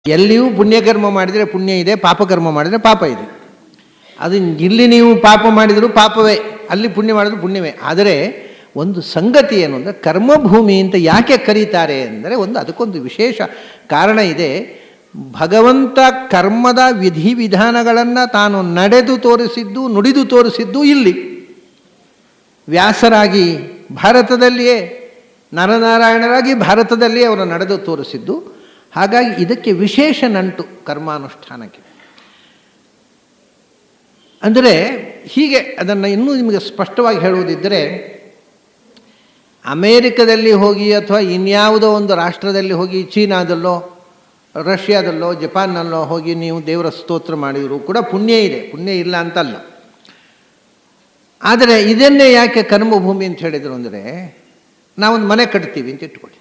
ಎಲ್ಲಿಯೂ ಪುಣ್ಯಕರ್ಮ ಮಾಡಿದರೆ ಪುಣ್ಯ ಇದೆ, ಪಾಪಕರ್ಮ ಮಾಡಿದರೆ ಪಾಪ ಇದೆ. ಅದು ಇಲ್ಲಿ ನೀವು ಪಾಪ ಮಾಡಿದರೂ ಪಾಪವೇ, ಅಲ್ಲಿ ಪುಣ್ಯ ಮಾಡಿದ್ರು ಪುಣ್ಯವೇ. ಆದರೆ ಒಂದು ಸಂಗತಿ ಏನು ಅಂದರೆ, ಕರ್ಮಭೂಮಿ ಅಂತ ಯಾಕೆ ಕರೀತಾರೆ ಅಂದರೆ ಅದಕ್ಕೊಂದು ವಿಶೇಷ ಕಾರಣ ಇದೆ. ಭಗವಂತ ಕರ್ಮದ ವಿಧಿವಿಧಾನಗಳನ್ನು ತಾನು ನಡೆದು ತೋರಿಸಿದ್ದು, ನುಡಿದು ತೋರಿಸಿದ್ದು ಇಲ್ಲಿ. ವ್ಯಾಸರಾಗಿ ಭಾರತದಲ್ಲಿಯೇ, ನರನಾರಾಯಣರಾಗಿ ಭಾರತದಲ್ಲಿಯೇ ಅವರು ನಡೆದು ತೋರಿಸಿದ್ದು. ಹಾಗಾಗಿ ಇದಕ್ಕೆ ವಿಶೇಷ ನಂಟು ಕರ್ಮಾನುಷ್ಠಾನಕ್ಕೆ. ಅಂದರೆ ಹೀಗೆ ಅದನ್ನು ಇನ್ನೂ ನಿಮಗೆ ಸ್ಪಷ್ಟವಾಗಿ ಹೇಳುವುದಿದ್ದರೆ, ಅಮೇರಿಕದಲ್ಲಿ ಹೋಗಿ ಅಥವಾ ಇನ್ಯಾವುದೋ ಒಂದು ರಾಷ್ಟ್ರದಲ್ಲಿ ಹೋಗಿ, ಚೀನಾದಲ್ಲೋ ರಷ್ಯಾದಲ್ಲೋ ಜಪಾನ್ನಲ್ಲೋ ಹೋಗಿ ನೀವು ದೇವರ ಸ್ತೋತ್ರ ಮಾಡಿದರೂ ಕೂಡ ಪುಣ್ಯ ಇದೆ, ಪುಣ್ಯ ಇಲ್ಲ ಅಂತಲ್ಲ. ಆದರೆ ಇದನ್ನೇ ಯಾಕೆ ಕರ್ಮಭೂಮಿ ಅಂತ ಹೇಳಿದರು ಅಂದರೆ, ನಾವೊಂದು ಮನೆ ಕಟ್ತೀವಿ ಅಂತ ಇಟ್ಕೊಳ್ಳಿ.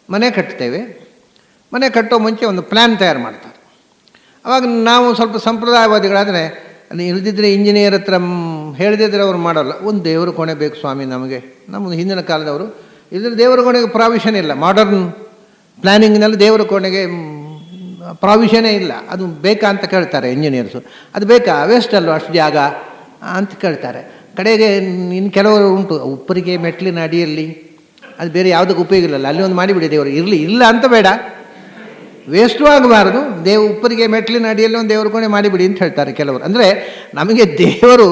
ಮನೆ ಕಟ್ತೇವೆ, ಮನೆ ಕಟ್ಟೋ ಮುಂಚೆ ಒಂದು ಪ್ಲ್ಯಾನ್ ತಯಾರು ಮಾಡ್ತಾರೆ. ಆವಾಗ ನಾವು ಸ್ವಲ್ಪ ಸಂಪ್ರದಾಯವಾದಿಗಳಾದರೆ, ಅಲ್ಲಿ ಇಳಿದಿದ್ದರೆ ಇಂಜಿನಿಯರ್ ಹತ್ರ ಹೇಳಿದಿದ್ರೆ ಅವ್ರು ಮಾಡೋಲ್ಲ. ಒಂದು ದೇವರ ಕೋಣೆ ಬೇಕು ಸ್ವಾಮಿ ನಮಗೆ. ನಮ್ಮ ಹಿಂದಿನ ಕಾಲದವರು ಇದ್ರ ದೇವರ ಕೋಣೆಗೆ ಪ್ರಾವಿಷನ್ ಇಲ್ಲ. ಮಾಡರ್ನ್ ಪ್ಲ್ಯಾನಿಂಗ್ನಲ್ಲಿ ದೇವರ ಕೋಣೆಗೆ ಪ್ರಾವಿಷನೇ ಇಲ್ಲ. ಅದು ಬೇಕಾ ಅಂತ ಕೇಳ್ತಾರೆ ಇಂಜಿನಿಯರ್ಸು. ಅದು ಬೇಕಾ, ವೇಸ್ಟ್ ಅಲ್ವ ಅಷ್ಟು ಜಾಗ ಅಂತ ಕೇಳ್ತಾರೆ. ಕಡೆಗೆ ಇನ್ನು ಕೆಲವರು ಉಂಟು, ಉಪ್ಪರಿಗೆ ಮೆಟ್ಲಿನ ಅಡಿಯಲ್ಲಿ ಅದು ಬೇರೆ ಯಾವುದಕ್ಕೆ ಉಪಯೋಗ ಇಲ್ಲ, ಅಲ್ಲಿ ಒಂದು ಮಾಡಿಬಿಡಿ ದೇವರು. ಇರಲಿ, ಇಲ್ಲ ಅಂತ ಬೇಡ, ವೇಸ್ಟು ಆಗಬಾರ್ದು, ಉಪ್ಪರಿಗೆ ಮೆಟ್ಲಿನ ಅಡಿಯಲ್ಲಿ ಒಂದು ದೇವ್ರ ಕೋಣೆ ಮಾಡಿಬಿಡಿ ಅಂತ ಹೇಳ್ತಾರೆ ಕೆಲವರು. ಅಂದರೆ ನಮಗೆ ದೇವರು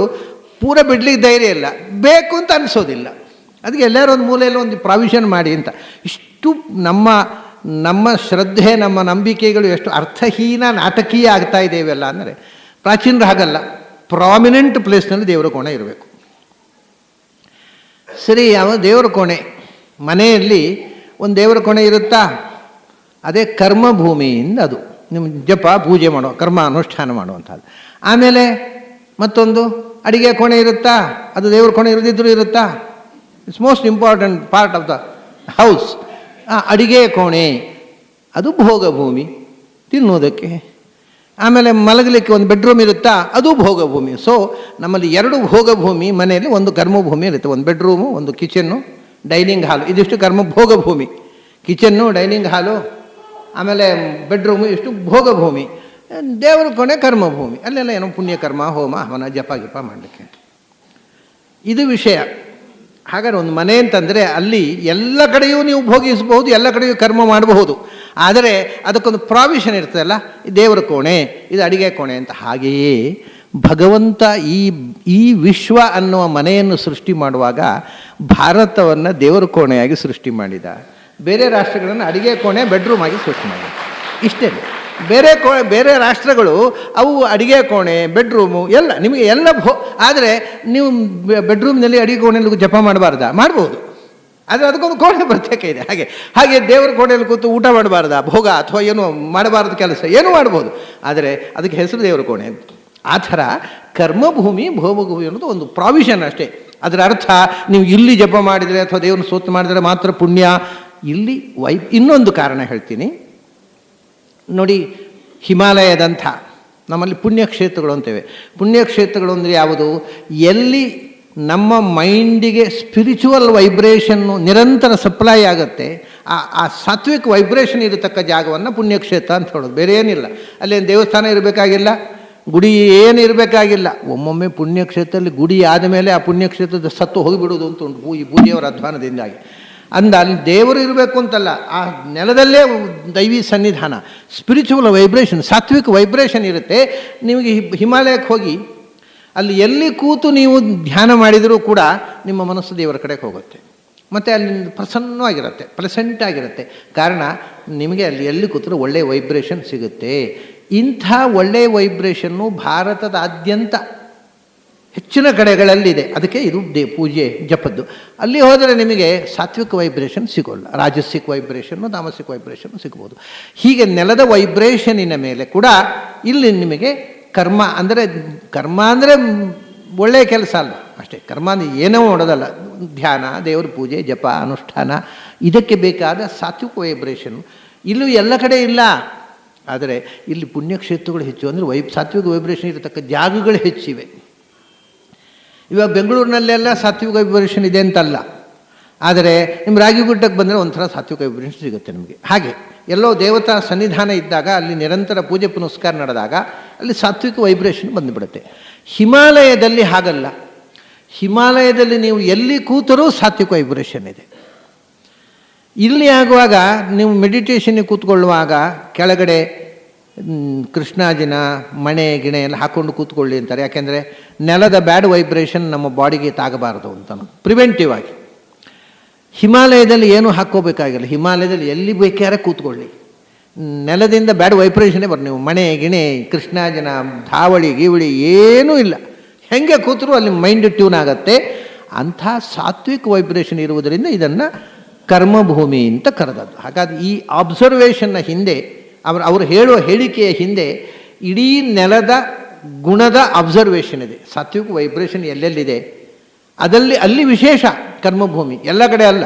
ಪೂರ ಬಿಡ್ಲಿಕ್ಕೆ ಧೈರ್ಯ ಇಲ್ಲ, ಬೇಕು ಅಂತ ಅನಿಸೋದಿಲ್ಲ. ಅದಕ್ಕೆ ಎಲ್ಲರೂ ಒಂದು ಮೂಲೆಯಲ್ಲಿ ಒಂದು ಪ್ರಾವಿಷನ್ ಮಾಡಿ ಅಂತ. ಇಷ್ಟು ನಮ್ಮ ಶ್ರದ್ಧೆ, ನಮ್ಮ ನಂಬಿಕೆಗಳು ಎಷ್ಟು ಅರ್ಥಹೀನ, ನಾಟಕೀಯ ಆಗ್ತಾ ಇದ್ದೇವೆಲ್ಲ ಅಂದರೆ, ಪ್ರಾಚೀನರು ಹಾಗಲ್ಲ, ಪ್ರಾಮಿನೆಂಟ್ ಪ್ಲೇಸ್ನಲ್ಲಿ ದೇವರ ಕೋಣೆ ಇರಬೇಕು. ಸರಿ, ಯಾವ ದೇವರ ಕೋಣೆ, ಮನೆಯಲ್ಲಿ ಒಂದು ದೇವರ ಕೋಣೆ ಇರುತ್ತಾ? ಅದೇ ಕರ್ಮಭೂಮಿಯಿಂದ ಅದು ನಿಮ್ಮ ಜಪ ಪೂಜೆ ಮಾಡೋ, ಕರ್ಮ ಅನುಷ್ಠಾನ ಮಾಡುವಂಥದ್ದು. ಆಮೇಲೆ ಮತ್ತೊಂದು ಅಡಿಗೆ ಕೋಣೆ ಇರುತ್ತಾ? ಅದು ದೇವ್ರ ಕೋಣೆ ಇರದಿದ್ದರೂ ಇರುತ್ತಾ? It's most important part of the house. ಅಡಿಗೆ ಕೋಣೆ ಅದು ಭೋಗಭೂಮಿ, ತಿನ್ನೋದಕ್ಕೆ. ಆಮೇಲೆ ಮಲಗಲಿಕ್ಕೆ ಒಂದು ಬೆಡ್ರೂಮ್ ಇರುತ್ತಾ? ಅದು ಭೋಗಭೂಮಿ. ಸೊ ನಮ್ಮಲ್ಲಿ ಎರಡು ಭೋಗಭೂಮಿ ಮನೆಯಲ್ಲಿ, ಒಂದು ಕರ್ಮಭೂಮಿ ಇರುತ್ತೆ. ಒಂದು ಬೆಡ್ರೂಮು, ಒಂದು ಕಿಚನ್ನು, ಡೈನಿಂಗ್ ಹಾಲು, ಇದಿಷ್ಟು ಕರ್ಮ ಭೋಗಭೂಮಿ. ಕಿಚನ್ನು, ಡೈನಿಂಗ್ ಹಾಲು, ಆಮೇಲೆ ಬೆಡ್ರೂಮು, ಇಷ್ಟು ಭೋಗಭೂಮಿ. ದೇವರ ಕೋಣೆ ಕರ್ಮಭೂಮಿ. ಅಲ್ಲೆಲ್ಲ ಏನೋ ಪುಣ್ಯಕರ್ಮ, ಹೋಮ ಹವನ, ಜಪ ಗಿಪ ಮಾಡಲಿಕ್ಕೆ. ಇದು ವಿಷಯ. ಹಾಗಾದ್ರೆ ಒಂದು ಮನೆ ಅಂತಂದರೆ ಅಲ್ಲಿ ಎಲ್ಲ ಕಡೆಯೂ ನೀವು ಭೋಗಿಸಬಹುದು, ಎಲ್ಲ ಕಡೆಯೂ ಕರ್ಮ ಮಾಡಬಹುದು. ಆದರೆ ಅದಕ್ಕೊಂದು ಪ್ರಾವಿಷನ್ ಇರ್ತದಲ್ಲ, ದೇವರ ಕೋಣೆ, ಇದು ಅಡಿಗೆ ಕೋಣೆ ಅಂತ. ಹಾಗೆಯೇ ಭಗವಂತ ಈ ವಿಶ್ವ ಅನ್ನುವ ಮನೆಯನ್ನು ಸೃಷ್ಟಿ ಮಾಡುವಾಗ ಭಾರತವನ್ನು ದೇವರ ಕೋಣೆಯಾಗಿ ಸೃಷ್ಟಿ ಮಾಡಿದ. ಬೇರೆ ರಾಷ್ಟ್ರಗಳನ್ನು ಅಡಿಗೆ ಕೋಣೆ, ಬೆಡ್ರೂಮ್ ಆಗಿ ಸೃಷ್ಟಿ ಮಾಡಿದ. ಇಷ್ಟೇ. ಬೇರೆ ರಾಷ್ಟ್ರಗಳು ಅವು ಅಡಿಗೆ ಕೋಣೆ, ಬೆಡ್ರೂಮು ಎಲ್ಲ ನಿಮಗೆ ಎಲ್ಲ ಆದರೆ ನೀವು ಬೆಡ್ರೂಮ್ನಲ್ಲಿ ಅಡಿಗೆ ಕೋಣೆಯಲ್ಲಿ ಜಪ ಮಾಡಬಾರ್ದಾ? ಮಾಡ್ಬೋದು, ಆದರೆ ಅದಕ್ಕೊಂದು ಕೋಣೆ ಪ್ರತ್ಯೇಕ ಇದೆ. ಹಾಗೆ ದೇವರ ಕೋಣೆಯಲ್ಲಿ ಕೂತು ಊಟ ಮಾಡಬಾರ್ದಾ? ಭೋಗ ಅಥವಾ ಏನು ಮಾಡಬಾರ್ದು ಕೆಲಸ, ಏನು ಮಾಡ್ಬೋದು, ಆದರೆ ಅದಕ್ಕೆ ಹೆಸರು ದೇವರ ಕೋಣೆ. ಆ ಥರ ಕರ್ಮಭೂಮಿ, ಭೋಗಭೂಮಿ ಅನ್ನೋದು ಒಂದು ಪ್ರಾವಿಷನ್ ಅಷ್ಟೇ. ಅದರ ಅರ್ಥ ನೀವು ಇಲ್ಲಿ ಜಪ ಮಾಡಿದರೆ ಅಥವಾ ದೇವ್ರನ್ನ ಸ್ತೋತ್ರ ಮಾಡಿದರೆ ಮಾತ್ರ ಪುಣ್ಯ. ಇಲ್ಲಿ ಇನ್ನೊಂದು ಕಾರಣ ಹೇಳ್ತೀನಿ ನೋಡಿ. ಹಿಮಾಲಯದಂಥ ನಮ್ಮಲ್ಲಿ ಪುಣ್ಯಕ್ಷೇತ್ರಗಳು ಅಂತೇವೆ. ಪುಣ್ಯಕ್ಷೇತ್ರಗಳು ಅಂದರೆ ಯಾವುದು? ಎಲ್ಲಿ ನಮ್ಮ ಮೈಂಡಿಗೆ ಸ್ಪಿರಿಚುವಲ್ ವೈಬ್ರೇಷನ್ನು ನಿರಂತರ ಸಪ್ಲೈ ಆಗುತ್ತೆ, ಆ ಸಾತ್ವಿಕ ವೈಬ್ರೇಷನ್ ಇರತಕ್ಕ ಜಾಗವನ್ನು ಪುಣ್ಯಕ್ಷೇತ್ರ ಅಂತ ಹೇಳೋದು. ಬೇರೆ ಏನಿಲ್ಲ. ಅಲ್ಲೇನು ದೇವಸ್ಥಾನ ಇರಬೇಕಾಗಿಲ್ಲ, ಗುಡಿ ಏನು ಇರಬೇಕಾಗಿಲ್ಲ. ಒಮ್ಮೊಮ್ಮೆ ಪುಣ್ಯಕ್ಷೇತ್ರದಲ್ಲಿ ಗುಡಿ ಆದಮೇಲೆ ಆ ಪುಣ್ಯಕ್ಷೇತ್ರದ ಸತ್ತು ಹೋಗಿಬಿಡೋದು ಅಂತ ಉಂಟು, ಈ ಬೂದಿಯವರ ಅಧ್ವಾನದಿಂದಾಗಿ. ಅಲ್ಲಿ ದೇವರು ಇರಬೇಕು ಅಂತಲ್ಲ, ಆ ನೆಲದಲ್ಲೇ ದೈವಿ ಸನ್ನಿಧಾನ, ಸ್ಪಿರಿಚುವಲ್ ವೈಬ್ರೇಷನ್, ಸಾತ್ವಿಕ ವೈಬ್ರೇಷನ್ ಇರುತ್ತೆ. ನಿಮಗೆ ಹಿಮಾಲಯಕ್ಕೆ ಹೋಗಿ ಅಲ್ಲಿ ಎಲ್ಲಿ ಕೂತು ನೀವು ಧ್ಯಾನ ಮಾಡಿದರೂ ಕೂಡ ನಿಮ್ಮ ಮನಸ್ಸು ದೇವರ ಕಡೆಗೆ ಹೋಗುತ್ತೆ. ಮತ್ತು ಅಲ್ಲಿ ಪ್ರಸನ್ನವಾಗಿರುತ್ತೆ, ಪ್ಲೆಸೆಂಟಾಗಿರುತ್ತೆ. ಕಾರಣ ನಿಮಗೆ ಅಲ್ಲಿ ಎಲ್ಲಿ ಕೂತರೂ ಒಳ್ಳೆಯ ವೈಬ್ರೇಷನ್ ಸಿಗುತ್ತೆ. ಇಂಥ ಒಳ್ಳೆಯ ವೈಬ್ರೇಷನ್ನು ಭಾರತದಾದ್ಯಂತ ಹೆಚ್ಚಿನ ಕಡೆಗಳಲ್ಲಿದೆ. ಅದಕ್ಕೆ ಇದು ಪೂಜೆ ಜಪದ್ದು. ಅಲ್ಲಿ ಹೋದರೆ ನಿಮಗೆ ಸಾತ್ವಿಕ ವೈಬ್ರೇಷನ್ ಸಿಗೋಲ್ಲ, ರಾಜಸಿಕ್ ವೈಬ್ರೇಷನ್ನು, ತಾಮಸಿಕ್ ವೈಬ್ರೇಷನ್ನು ಸಿಗ್ಬೋದು. ಹೀಗೆ ನೆಲದ ವೈಬ್ರೇಷನಿನ ಮೇಲೆ ಕೂಡ ಇಲ್ಲಿ ನಿಮಗೆ ಕರ್ಮ ಅಂದರೆ ಒಳ್ಳೆಯ ಕೆಲಸ ಅಲ್ಲ ಅಷ್ಟೇ. ಕರ್ಮ ಅಂದರೆ ಏನೋ ಮಾಡೋದಲ್ಲ, ಧ್ಯಾನ, ದೇವರ ಪೂಜೆ, ಜಪ, ಅನುಷ್ಠಾನ, ಇದಕ್ಕೆ ಬೇಕಾದ ಸಾತ್ವಿಕ ವೈಬ್ರೇಷನ್ ಇಲ್ಲೂ ಎಲ್ಲ ಕಡೆ ಇಲ್ಲ. ಆದರೆ ಇಲ್ಲಿ ಪುಣ್ಯಕ್ಷೇತ್ರಗಳು ಹೆಚ್ಚು, ಅಂದರೆ ಸಾತ್ವಿಕ ವೈಬ್ರೇಷನ್ ಇರತಕ್ಕ ಜಾಗಗಳು ಹೆಚ್ಚಿವೆ. ಇವಾಗ ಬೆಂಗಳೂರಿನಲ್ಲೆಲ್ಲ ಸಾತ್ವಿಕ ವೈಬ್ರೇಷನ್ ಇದೆ ಅಂತಲ್ಲ, ಆದರೆ ನಿಮ್ಮ ರಾಗಿಗುಡ್ಡಕ್ಕೆ ಬಂದರೆ ಒಂಥರ ಸಾತ್ವಿಕ ವೈಬ್ರೇಷನ್ ಸಿಗುತ್ತೆ ನಿಮಗೆ. ಹಾಗೆ ಎಲ್ಲೋ ದೇವತಾ ಸನ್ನಿಧಾನ ಇದ್ದಾಗ ಅಲ್ಲಿ ನಿರಂತರ ಪೂಜೆ ಪುನಸ್ಕಾರ ನಡೆದಾಗ ಅಲ್ಲಿ ಸಾತ್ವಿಕ ವೈಬ್ರೇಷನ್ ಬಂದುಬಿಡುತ್ತೆ. ಹಿಮಾಲಯದಲ್ಲಿ ಹಾಗಲ್ಲ. ಹಿಮಾಲಯದಲ್ಲಿ ನೀವು ಎಲ್ಲಿ ಕೂತರೂ ಸಾತ್ವಿಕ ವೈಬ್ರೇಷನ್ ಇದೆ. ಇಲ್ಲಿ ಆಗುವಾಗ ನೀವು ಮೆಡಿಟೇಷನ್ಗೆ ಕೂತ್ಕೊಳ್ಳುವಾಗ ಕೆಳಗಡೆ ಕೃಷ್ಣಾಜಿನ ಮಣೆ ಗಿಣೆ ಎಲ್ಲ ಹಾಕ್ಕೊಂಡು ಕೂತ್ಕೊಳ್ಳಿ ಅಂತಾರೆ. ಯಾಕೆಂದರೆ ನೆಲದ ಬ್ಯಾಡ್ ವೈಬ್ರೇಷನ್ ನಮ್ಮ ಬಾಡಿಗೆ ತಾಗಬಾರದು ಅಂತ ಪ್ರಿವೆಂಟಿವ್ ಆಗಿ. ಹಿಮಾಲಯದಲ್ಲಿ ಏನೂ ಹಾಕ್ಕೋಬೇಕಾಗಿಲ್ಲ. ಹಿಮಾಲಯದಲ್ಲಿ ಎಲ್ಲಿ ಬೇಕಾದ್ರೆ ಕೂತ್ಕೊಳ್ಳಿ, ನೆಲದಿಂದ ಬ್ಯಾಡ್ ವೈಬ್ರೇಷನ್ನೇ ನೀವು ಮಣೆ ಗಿಣೆ ಕೃಷ್ಣಾಜಿನ ಧಾವಳಿ ಗೀವಳಿ ಏನೂ ಇಲ್ಲ, ಹೆಂಗೆ ಕೂತರೂ ಅಲ್ಲಿ ಮೈಂಡ್ ಟ್ಯೂನ್ ಆಗುತ್ತೆ. ಅಂಥ ಸಾತ್ವಿಕ ವೈಬ್ರೇಷನ್ ಇರುವುದರಿಂದ ಇದನ್ನು ಕರ್ಮಭೂಮಿ ಅಂತ ಕರೆದದ್ದು. ಹಾಗಾಗಿ ಈ ಅಬ್ಸರ್ವೇಷನ್ನ ಹಿಂದೆ ಅವರು ಹೇಳುವ ಹೇಳಿಕೆಯ ಹಿಂದೆ ಇಡೀ ನೆಲದ ಗುಣದ ಅಬ್ಸರ್ವೇಷನ್ ಇದೆ. ಸಾತ್ವಿಕ ವೈಬ್ರೇಷನ್ ಎಲ್ಲೆಲ್ಲಿದೆ ಅಲ್ಲಿ ವಿಶೇಷ ಕರ್ಮಭೂಮಿ, ಎಲ್ಲ ಕಡೆ ಅಲ್ಲ.